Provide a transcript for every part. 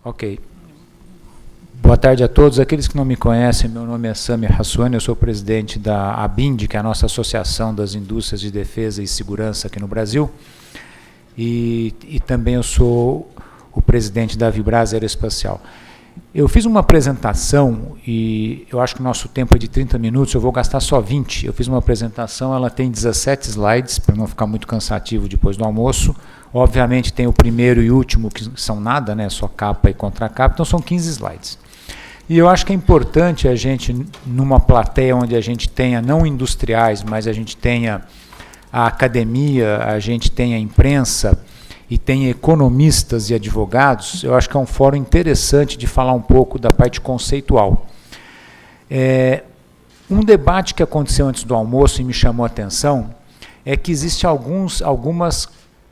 Ok. Boa tarde a todos. Aqueles que não me conhecem, meu nome é Sami Hassouni, eu sou presidente da ABIND, que é a nossa Associação das Indústrias de Defesa e Segurança aqui no Brasil. E também eu sou o presidente da Vibras Aeroespacial. Eu fiz uma apresentação e eu acho que o nosso tempo é de 30 minutos, eu vou gastar só 20. Eu fiz uma apresentação, ela tem 17 slides, para não ficar muito cansativo depois do almoço. Obviamente tem o primeiro e último, que são nada, né, só capa e contracapa, então são 15 slides. E eu acho que é importante a gente, numa plateia onde a gente tenha, não industriais, mas a gente tenha a academia, a gente tenha a imprensa, e tem economistas e advogados, eu acho que é um fórum interessante de falar um pouco da parte conceitual. Um debate que aconteceu antes do almoço e me chamou a atenção é que existem algumas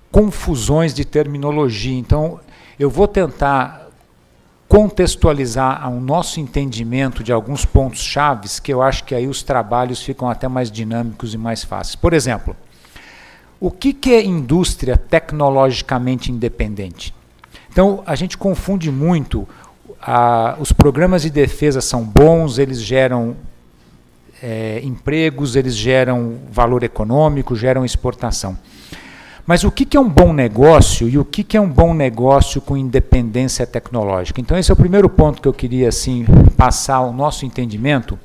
confusões de terminologia. Então, eu vou tentar contextualizar o nosso entendimento de alguns pontos chaves, que eu acho que aí os trabalhos ficam até mais dinâmicos e mais fáceis. Por exemplo, o que é indústria tecnologicamente independente? Então, a gente confunde muito, os programas de defesa são bons, eles geram empregos, eles geram valor econômico, geram exportação. Mas o que é um bom negócio e o que é um bom negócio com independência tecnológica? Então, esse é o primeiro ponto que eu queria assim, passar o nosso entendimento,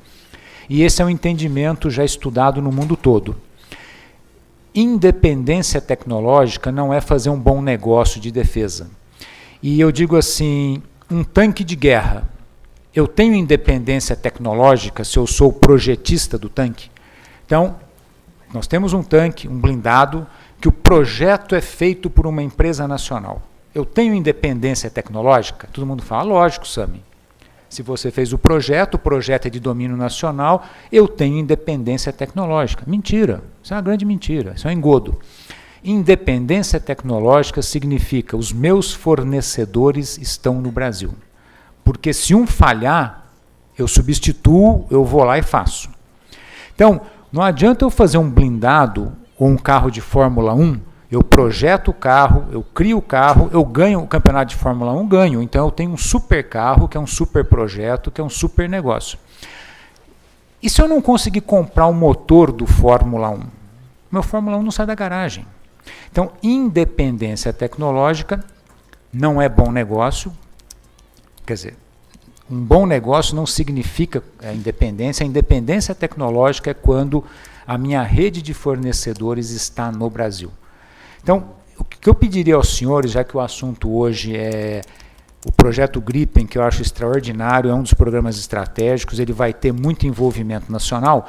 e esse é um entendimento já estudado no mundo todo. Independência tecnológica não é fazer um bom negócio de defesa. E eu digo assim, um tanque de guerra, eu tenho independência tecnológica se eu sou o projetista do tanque? Então, nós temos um tanque, um blindado, que o projeto é feito por uma empresa nacional. Eu tenho independência tecnológica? Todo mundo fala, lógico, Sami. Se você fez o projeto é de domínio nacional, eu tenho independência tecnológica. Mentira, isso é uma grande mentira, isso é um engodo. Independência tecnológica significa os meus fornecedores estão no Brasil. Porque se um falhar, eu substituo, eu vou lá e faço. Então, não adianta eu fazer um blindado ou um carro de Fórmula 1, eu projeto o carro, eu crio o carro, eu ganho o campeonato de Fórmula 1, ganho. Então eu tenho um super carro, que é um super projeto, que é um super negócio. E se eu não conseguir comprar o motor do Fórmula 1? Meu Fórmula 1 não sai da garagem. Então, independência tecnológica não é bom negócio. Quer dizer, um bom negócio não significa a independência tecnológica é quando a minha rede de fornecedores está no Brasil. Então, o que eu pediria aos senhores, já que o assunto hoje é o projeto Gripen, que eu acho extraordinário, é um dos programas estratégicos, ele vai ter muito envolvimento nacional.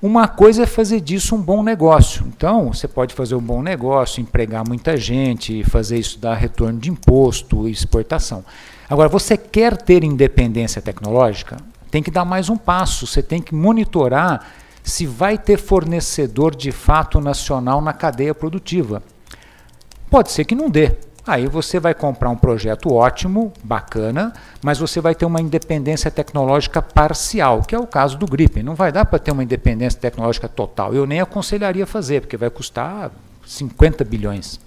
Uma coisa é fazer disso um bom negócio. Então, você pode fazer um bom negócio, empregar muita gente, fazer isso dar retorno de imposto, exportação. Agora, você quer ter independência tecnológica? Tem que dar mais um passo, você tem que monitorar se vai ter fornecedor de fato nacional na cadeia produtiva. Pode ser que não dê. Aí você vai comprar um projeto ótimo, bacana, mas você vai ter uma independência tecnológica parcial, que é o caso do Gripen. Não vai dar para ter uma independência tecnológica total. Eu nem aconselharia fazer, porque vai custar 50 bilhões.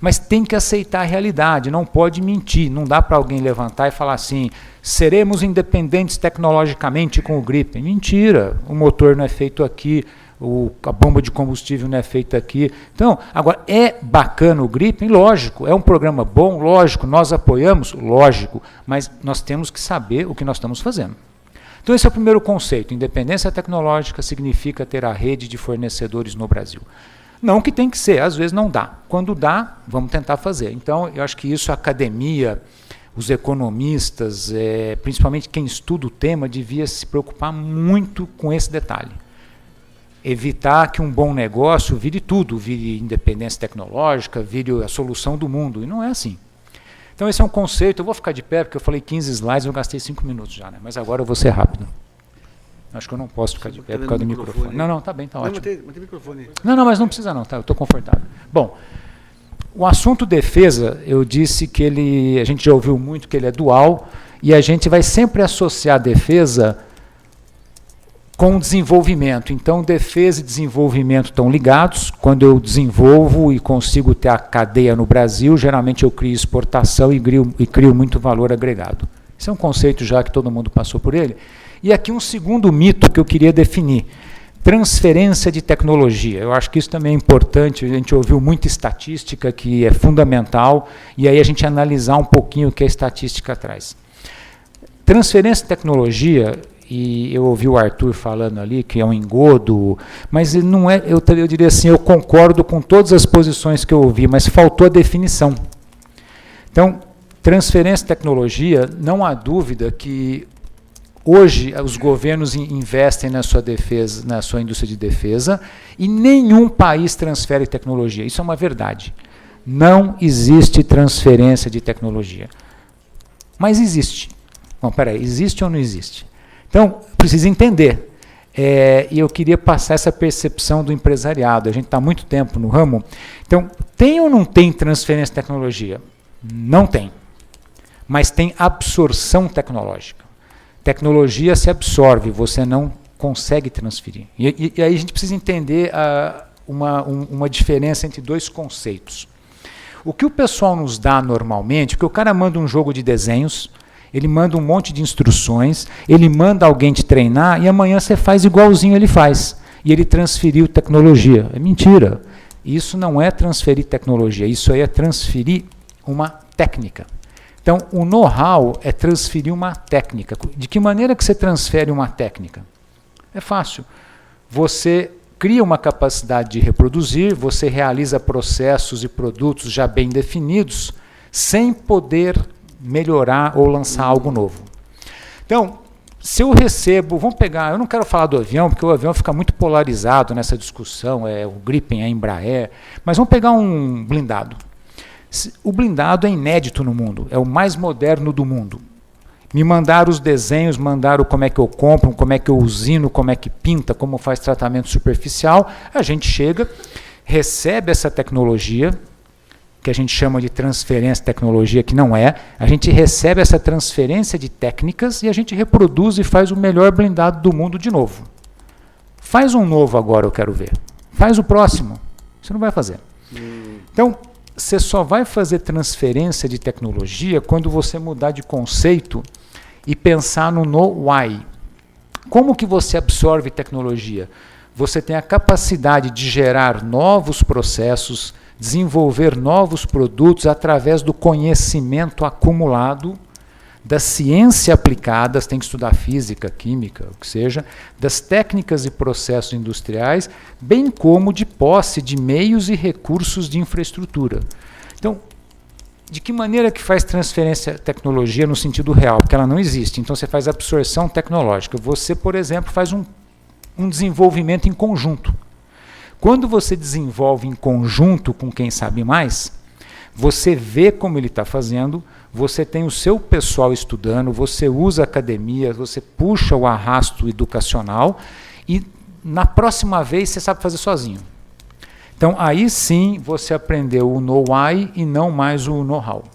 Mas tem que aceitar a realidade, não pode mentir. Não dá para alguém levantar e falar assim, seremos independentes tecnologicamente com o Gripen. Mentira, o motor não é feito aqui, a bomba de combustível não é feita aqui. Então, agora, é bacana o Gripen? Lógico, é um programa bom? Lógico, nós apoiamos? Lógico, mas nós temos que saber o que nós estamos fazendo. Então, esse é o primeiro conceito. Independência tecnológica significa ter a rede de fornecedores no Brasil. Não que tem que ser, às vezes não dá. Quando dá, vamos tentar fazer. Então, eu acho que isso a academia, os economistas, principalmente quem estuda o tema, devia se preocupar muito com esse detalhe. Evitar que um bom negócio vire tudo, vire independência tecnológica, vire a solução do mundo. E não é assim. Então, esse é um conceito. Eu vou ficar de pé, porque eu falei 15 slides, eu gastei 5 minutos já, né? Mas agora eu vou ser rápido. Acho que eu não posso ficar de pé por causa do microfone. Não, tá bem, tá ótimo. Mantém microfone. Não, mas não precisa não, tá? Eu estou confortável. Bom, o assunto defesa, eu disse que a gente já ouviu muito que ele é dual, e a gente vai sempre associar a defesa com o desenvolvimento. Então, defesa e desenvolvimento estão ligados. Quando eu desenvolvo e consigo ter a cadeia no Brasil, geralmente eu crio exportação e crio muito valor agregado. Esse é um conceito já que todo mundo passou por ele. E aqui um segundo mito que eu queria definir. Transferência de tecnologia. Eu acho que isso também é importante. A gente ouviu muita estatística que é fundamental, e aí a gente analisar um pouquinho o que a estatística traz. Transferência de tecnologia, e eu ouvi o Arthur falando ali que é um engodo, mas ele não é, eu diria assim, eu concordo com todas as posições que eu ouvi, mas faltou a definição. Então, transferência de tecnologia, não há dúvida que hoje os governos investem na sua defesa, na sua indústria de defesa, e nenhum país transfere tecnologia. Isso é uma verdade. Não existe transferência de tecnologia. Mas existe. Bom, peraí, existe ou não existe? Então, precisa entender. E eu queria passar essa percepção do empresariado. A gente está há muito tempo no ramo. Então, tem ou não tem transferência de tecnologia? Não tem. Mas tem absorção tecnológica. Tecnologia se absorve, você não consegue transferir. E aí a gente precisa entender uma diferença entre dois conceitos. O que o pessoal nos dá normalmente, porque o cara manda um jogo de desenhos, ele manda um monte de instruções, ele manda alguém te treinar e amanhã você faz igualzinho ele faz. E ele transferiu tecnologia. É mentira. Isso não é transferir tecnologia, isso aí é transferir uma técnica. Então, o know-how é transferir uma técnica. De que maneira que você transfere uma técnica? É fácil. Você cria uma capacidade de reproduzir, você realiza processos e produtos já bem definidos, sem poder melhorar ou lançar algo novo. Então, se eu recebo, vamos pegar, eu não quero falar do avião, porque o avião fica muito polarizado nessa discussão, o Gripen, a Embraer, mas vamos pegar um blindado. O blindado é inédito no mundo, é o mais moderno do mundo. Me mandaram os desenhos, mandaram como é que eu compro, como é que eu usino, como é que pinta, como faz tratamento superficial. A gente chega, recebe essa tecnologia, que a gente chama de transferência de tecnologia, que não é. A gente recebe essa transferência de técnicas e a gente reproduz e faz o melhor blindado do mundo de novo. Faz um novo agora, eu quero ver. Faz o próximo. Você não vai fazer. Então, você só vai fazer transferência de tecnologia quando você mudar de conceito e pensar no know-why. Como que você absorve tecnologia? Você tem a capacidade de gerar novos processos, desenvolver novos produtos através do conhecimento acumulado, da ciência aplicada, você tem que estudar física, química, o que seja, das técnicas e processos industriais, bem como de posse de meios e recursos de infraestrutura. Então, de que maneira que faz transferência de tecnologia no sentido real? Porque ela não existe, então você faz absorção tecnológica. Você, por exemplo, faz um desenvolvimento em conjunto. Quando você desenvolve em conjunto com quem sabe mais, você vê como ele está fazendo, você tem o seu pessoal estudando, você usa a academia, você puxa o arrasto educacional e na próxima vez você sabe fazer sozinho. Então aí sim você aprendeu o know-why e não mais o know-how.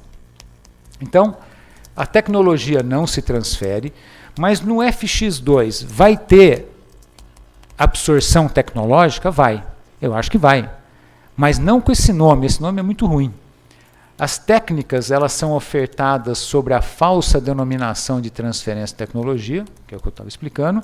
Então a tecnologia não se transfere, mas no FX2 vai ter absorção tecnológica? Vai. Eu acho que vai. Mas não com esse nome é muito ruim. As técnicas elas são ofertadas sobre a falsa denominação de transferência de tecnologia, que é o que eu estava explicando,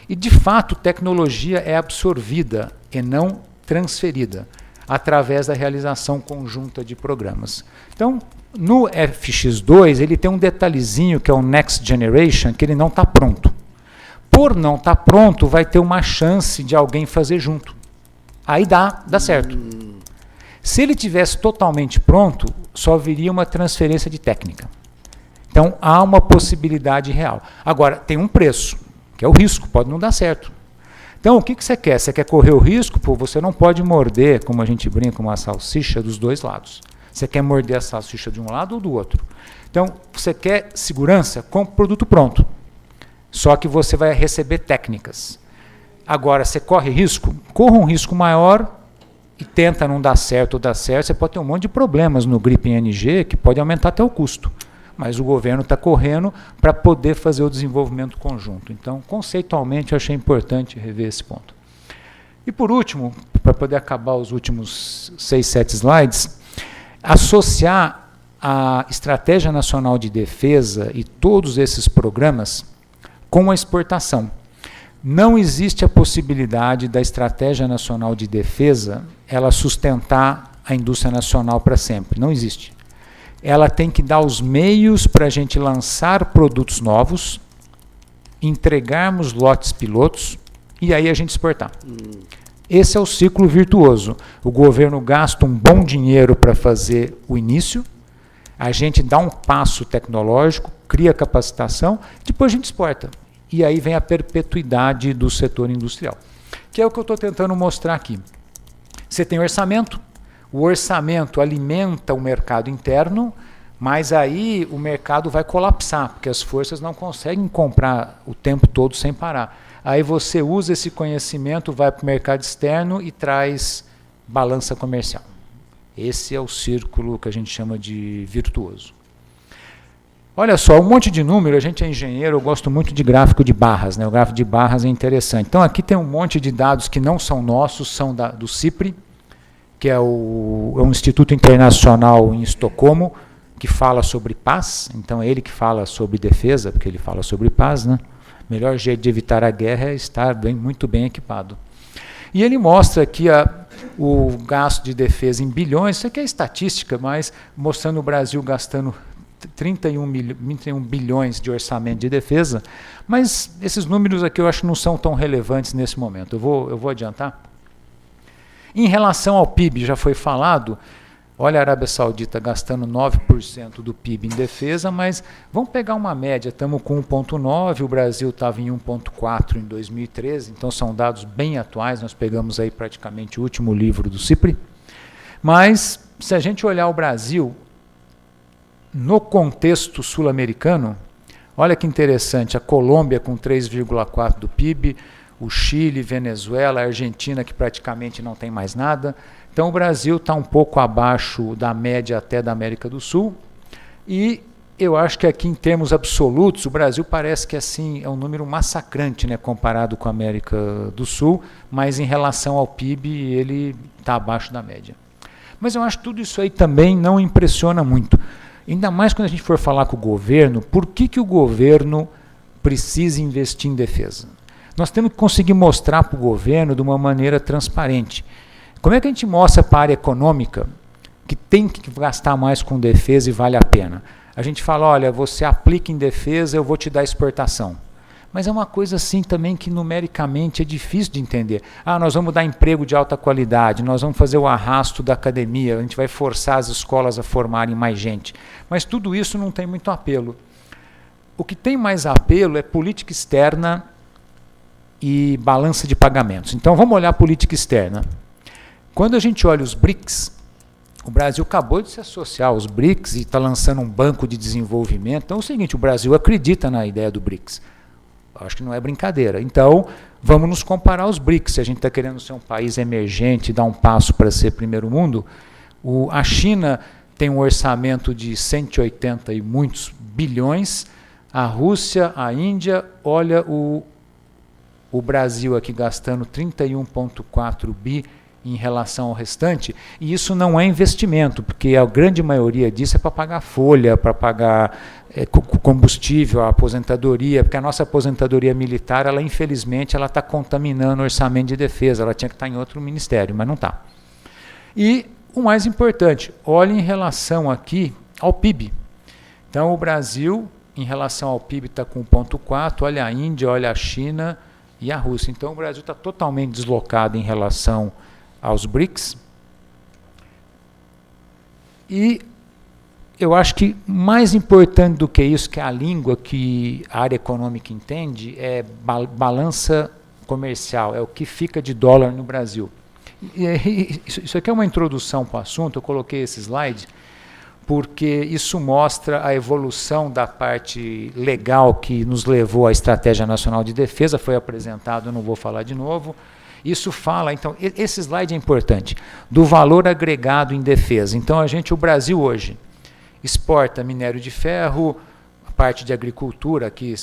e de fato tecnologia é absorvida e não transferida, através da realização conjunta de programas. Então, no FX2 ele tem um detalhezinho que é o Next Generation, que ele não está pronto. Por não estar pronto, vai ter uma chance de alguém fazer junto. Aí dá certo. Se ele tivesse totalmente pronto, só viria uma transferência de técnica. Então, há uma possibilidade real. Agora, tem um preço, que é o risco, pode não dar certo. Então, o que você quer? Você quer correr o risco? Pô, você não pode morder, como a gente brinca, uma salsicha dos dois lados. Você quer morder a salsicha de um lado ou do outro. Então, você quer segurança? Compre o produto pronto. Só que você vai receber técnicas. Agora, você corre risco? Corra um risco maior e tenta não dar certo ou dar certo, você pode ter um monte de problemas no Gripen NG que pode aumentar até o custo. mas o governo está correndo para poder fazer o desenvolvimento conjunto. Então, conceitualmente, eu achei importante rever esse ponto. E por último, para poder acabar os últimos 6, 7 slides, associar a Estratégia Nacional de Defesa e todos esses programas com a exportação. Não existe a possibilidade da Estratégia Nacional de Defesa ela sustentar a indústria nacional para sempre. Não existe. Ela tem que dar os meios para a gente lançar produtos novos, entregarmos lotes pilotos e aí a gente exportar. Esse é o ciclo virtuoso. O governo gasta um bom dinheiro para fazer o início, a gente dá um passo tecnológico, cria capacitação, depois a gente exporta. E aí vem a perpetuidade do setor industrial, que é o que eu estou tentando mostrar aqui. Você tem orçamento, o orçamento alimenta o mercado interno, mas aí o mercado vai colapsar, porque as forças não conseguem comprar o tempo todo sem parar. Aí você usa esse conhecimento, vai para o mercado externo e traz balança comercial. Esse é o círculo que a gente chama de virtuoso. Olha só, um monte de número, a gente é engenheiro, eu gosto muito de gráfico de barras, né? O gráfico de barras é interessante. Então aqui tem um monte de dados que não são nossos, são do CIPRI, que é um instituto internacional em Estocolmo, que fala sobre paz, então é ele que fala sobre defesa, porque ele fala sobre paz, né? O melhor jeito de evitar a guerra é estar muito bem equipado. E ele mostra aqui o gasto de defesa em bilhões, isso aqui é estatística, mas mostrando o Brasil gastando 31 bilhões de orçamento de defesa, mas esses números aqui eu acho que não são tão relevantes nesse momento. Eu vou adiantar. Em relação ao PIB, já foi falado, olha a Arábia Saudita gastando 9% do PIB em defesa, mas vamos pegar uma média, estamos com 1,9%, o Brasil estava em 1,4% em 2013, então são dados bem atuais, nós pegamos aí praticamente o último livro do CIPRI, mas se a gente olhar o Brasil, no contexto sul-americano, olha que interessante, a Colômbia com 3,4% do PIB, o Chile, Venezuela, a Argentina que praticamente não tem mais nada. Então o Brasil está um pouco abaixo da média até da América do Sul. E eu acho que aqui em termos absolutos, o Brasil parece que assim é um número massacrante, né, comparado com a América do Sul, mas em relação ao PIB ele está abaixo da média. Mas eu acho que tudo isso aí também não impressiona muito. Ainda mais quando a gente for falar com o governo, por que o governo precisa investir em defesa? Nós temos que conseguir mostrar para o governo de uma maneira transparente. Como é que a gente mostra para a área econômica que tem que gastar mais com defesa e vale a pena? A gente fala, olha, você aplica em defesa, eu vou te dar exportação. Mas é uma coisa assim também que numericamente é difícil de entender. Nós vamos dar emprego de alta qualidade, nós vamos fazer o arrasto da academia, a gente vai forçar as escolas a formarem mais gente. Mas tudo isso não tem muito apelo. O que tem mais apelo é política externa e balança de pagamentos. Então vamos olhar a política externa. Quando a gente olha os BRICS, o Brasil acabou de se associar aos BRICS e está lançando um banco de desenvolvimento. Então é o seguinte, o Brasil acredita na ideia do BRICS. Acho que não é brincadeira. Então, vamos nos comparar aos BRICS. Se a gente está querendo ser um país emergente e dar um passo para ser primeiro mundo, a China tem um orçamento de 180 e muitos bilhões, a Rússia, a Índia, olha o Brasil aqui gastando 31,4 bi em relação ao restante, e isso não é investimento, porque a grande maioria disso é para pagar folha, para pagar combustível, a aposentadoria, porque a nossa aposentadoria militar, ela infelizmente, ela está contaminando o orçamento de defesa, ela tinha que estar em outro ministério, mas não está. E o mais importante, olhe em relação aqui ao PIB. Então o Brasil, em relação ao PIB, está com 1,4, olha a Índia, olha a China e a Rússia. Então o Brasil está totalmente deslocado em relação aos BRICS. E eu acho que mais importante do que isso, que é a língua que a área econômica entende, é balança comercial, é o que fica de dólar no Brasil. Isso aqui é uma introdução para o assunto, eu coloquei esse slide, porque isso mostra a evolução da parte legal que nos levou à Estratégia Nacional de Defesa, foi apresentado, eu não vou falar de novo. Isso fala, então, esse slide é importante, do valor agregado em defesa. Então, o Brasil hoje, exporta minério de ferro, a parte de agricultura, aqui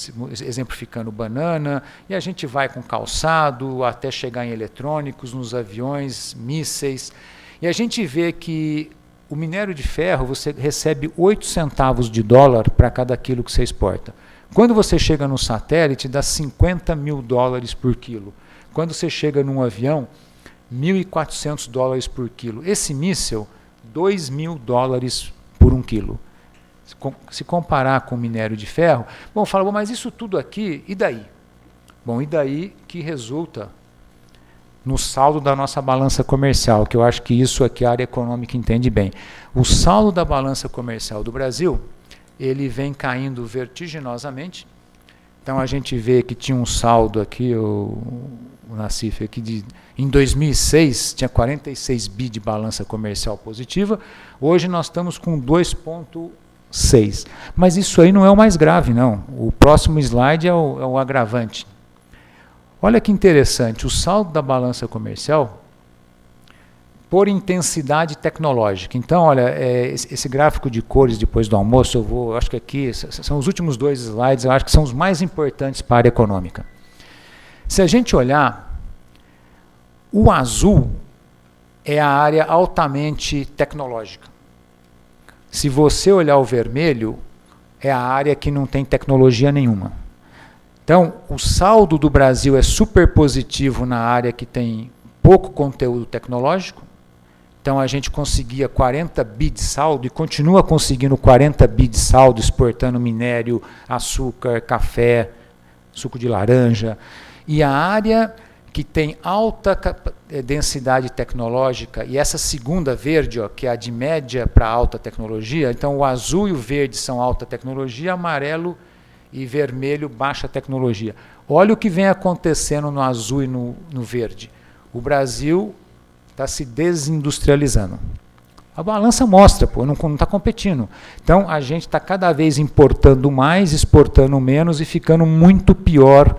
exemplificando banana, e a gente vai com calçado até chegar em eletrônicos, nos aviões, mísseis, e a gente vê que o minério de ferro, você recebe 8 centavos de dólar para cada quilo que você exporta. Quando você chega no satélite, dá 50 mil dólares por quilo. Quando você chega num avião, 1.400 dólares por quilo. Esse míssil, 2 mil dólares por 1 quilo. Se comparar com o minério de ferro, bom, fala, bom, mas isso tudo aqui, e daí? Bom, e daí que resulta no saldo da nossa balança comercial, que eu acho que isso aqui a área econômica entende bem. O saldo da balança comercial do Brasil, ele vem caindo vertiginosamente. Então a gente vê que tinha um saldo aqui, o Nassif, aqui em 2006 tinha 46 bi de balança comercial positiva, hoje nós estamos com 2,6. Mas isso aí não é o mais grave, não. O próximo slide é o agravante. Olha que interessante, o saldo da balança comercial por intensidade tecnológica. Então, olha, esse gráfico de cores depois do almoço, eu acho que aqui são os últimos 2 slides, eu acho que são os mais importantes para a área econômica. Se a gente olhar, o azul é a área altamente tecnológica. Se você olhar o vermelho, é a área que não tem tecnologia nenhuma. Então, o saldo do Brasil é super positivo na área que tem pouco conteúdo tecnológico. Então, a gente conseguia 40 bi de saldo e continua conseguindo 40 bi de saldo, exportando minério, açúcar, café, suco de laranja. E a área que tem alta densidade tecnológica, e essa segunda verde, ó, que é a de média para alta tecnologia, então o azul e o verde são alta tecnologia, amarelo e vermelho, baixa tecnologia. Olha o que vem acontecendo no azul e no verde. O Brasil está se desindustrializando. A balança mostra, pô, não está competindo. Então, a gente está cada vez importando mais, exportando menos e ficando muito pior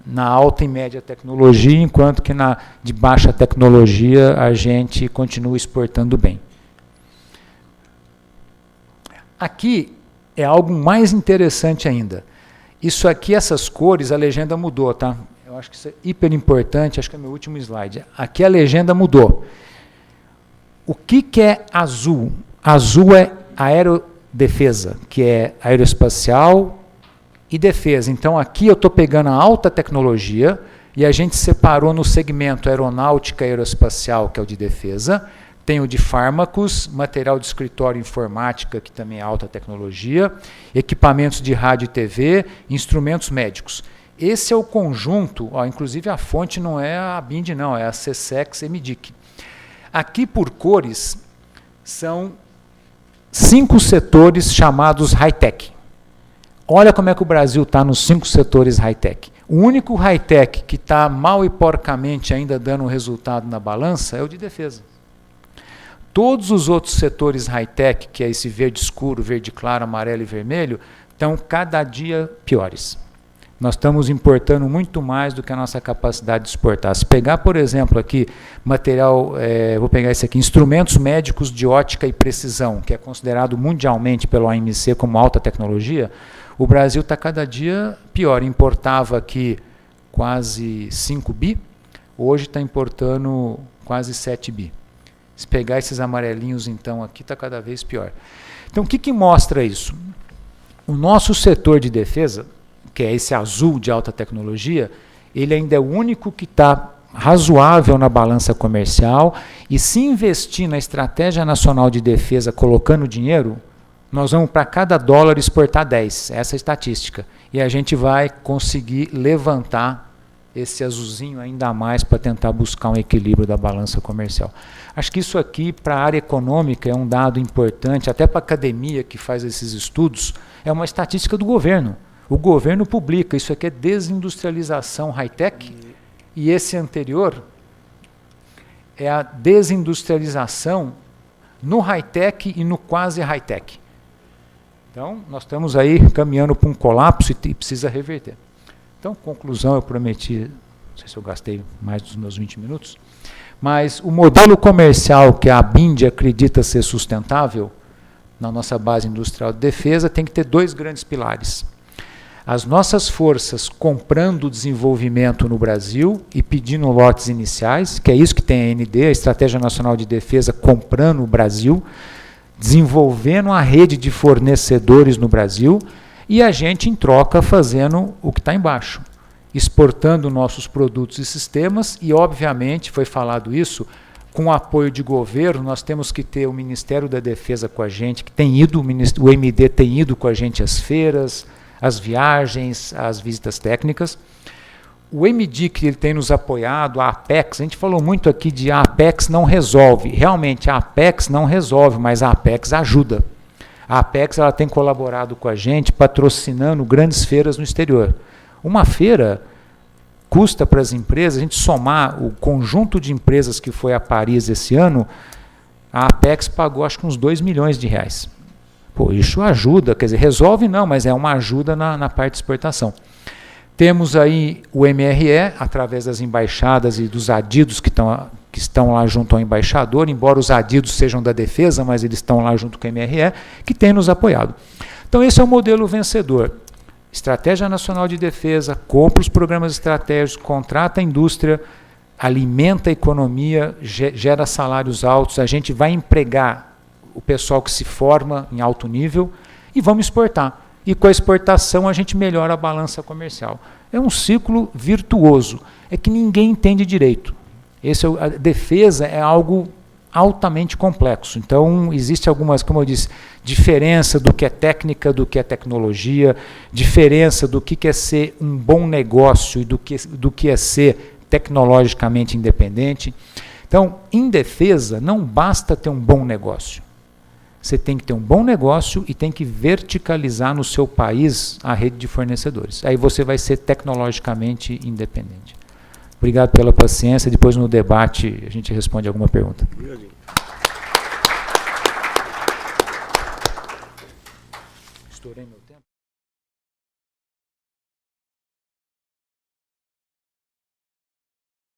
na alta e média tecnologia, enquanto que na de baixa tecnologia a gente continua exportando bem. Aqui é algo mais interessante ainda. Isso aqui, essas cores, a legenda mudou, tá? Eu acho que isso é hiper importante, acho que é meu último slide. Aqui a legenda mudou. O que é azul? Azul é aerodefesa, que é aeroespacial e defesa. Então aqui eu estou pegando a alta tecnologia e a gente separou no segmento aeronáutica e aeroespacial, que é o de defesa. Tem o de fármacos, material de escritório e informática, que também é alta tecnologia, equipamentos de rádio e TV, instrumentos médicos. Esse é o conjunto, ó, inclusive a fonte não é a BIND, não, é a CSEX EMIDIC. Aqui por cores são 5 setores chamados high-tech. Olha como é que o Brasil está nos 5 setores high-tech. O único high-tech que está mal e porcamente ainda dando resultado na balança é o de defesa. Todos os outros setores high-tech, que é esse verde escuro, verde claro, amarelo e vermelho, estão cada dia piores. Nós estamos importando muito mais do que a nossa capacidade de exportar. Se pegar, por exemplo, aqui, material, vou pegar esse aqui, instrumentos médicos de ótica e precisão, que é considerado mundialmente pelo OMC como alta tecnologia, o Brasil está cada dia pior. Importava aqui quase 5 bi, hoje está importando quase 7 bi. Se pegar esses amarelinhos, então, aqui está cada vez pior. Então, o que mostra isso? O nosso setor de defesa, que é esse azul de alta tecnologia, ele ainda é o único que está razoável na balança comercial, e se investir na Estratégia Nacional de Defesa colocando dinheiro, nós vamos para cada dólar exportar 10, essa é a estatística, e a gente vai conseguir levantar esse azulzinho ainda mais para tentar buscar um equilíbrio da balança comercial. Acho que isso aqui, para a área econômica, é um dado importante, até para a academia que faz esses estudos, é uma estatística do governo. O governo publica, isso aqui é desindustrialização high-tech, e esse anterior é a desindustrialização no high-tech e no quase high-tech. Então, nós estamos aí caminhando para um colapso e precisa reverter. Então, conclusão, eu prometi, não sei se eu gastei mais dos meus 20 minutos, mas o modelo comercial que a BIND acredita ser sustentável na nossa base industrial de defesa, tem que ter dois grandes pilares. As nossas forças comprando desenvolvimento no Brasil e pedindo lotes iniciais, que é isso que tem a AND, a Estratégia Nacional de Defesa, comprando o Brasil, desenvolvendo a rede de fornecedores no Brasil, e a gente, em troca, fazendo o que está embaixo, exportando nossos produtos e sistemas, e, obviamente, foi falado isso, com o apoio de governo, nós temos que ter o Ministério da Defesa com a gente, que tem ido, o MD tem ido com a gente às feiras, às viagens, às visitas técnicas. O MD, que ele tem nos apoiado, a Apex, a gente falou muito aqui de a Apex não resolve. Realmente, a Apex não resolve, mas a Apex ajuda. A Apex ela tem colaborado com a gente, patrocinando grandes feiras no exterior. Uma feira custa para as empresas, a gente somar o conjunto de empresas que foi a Paris esse ano, a Apex pagou acho que uns 2 milhões de reais. Pô, isso ajuda, quer dizer, resolve não, mas é uma ajuda na parte de exportação. Temos aí o MRE, através das embaixadas e dos adidos que estão lá junto ao embaixador, embora os adidos sejam da defesa, mas eles estão lá junto com o MRE, que tem nos apoiado. Então esse é o modelo vencedor. Estratégia Nacional de Defesa, compra os programas estratégicos, contrata a indústria, alimenta a economia, gera salários altos, a gente vai empregar o pessoal que se forma em alto nível e vamos exportar. E com a exportação a gente melhora a balança comercial. É um ciclo virtuoso. É que ninguém entende direito. A defesa é algo altamente complexo. Então, existe algumas, como eu disse, diferença do que é técnica, do que é tecnologia, diferença do que é ser um bom negócio e do que é ser tecnologicamente independente. Então, em defesa, não basta ter um bom negócio. Você tem que ter um bom negócio e tem que verticalizar no seu país a rede de fornecedores. Aí você vai ser tecnologicamente independente. Obrigado pela paciência. Depois no debate a gente responde alguma pergunta. Estourei meu tempo.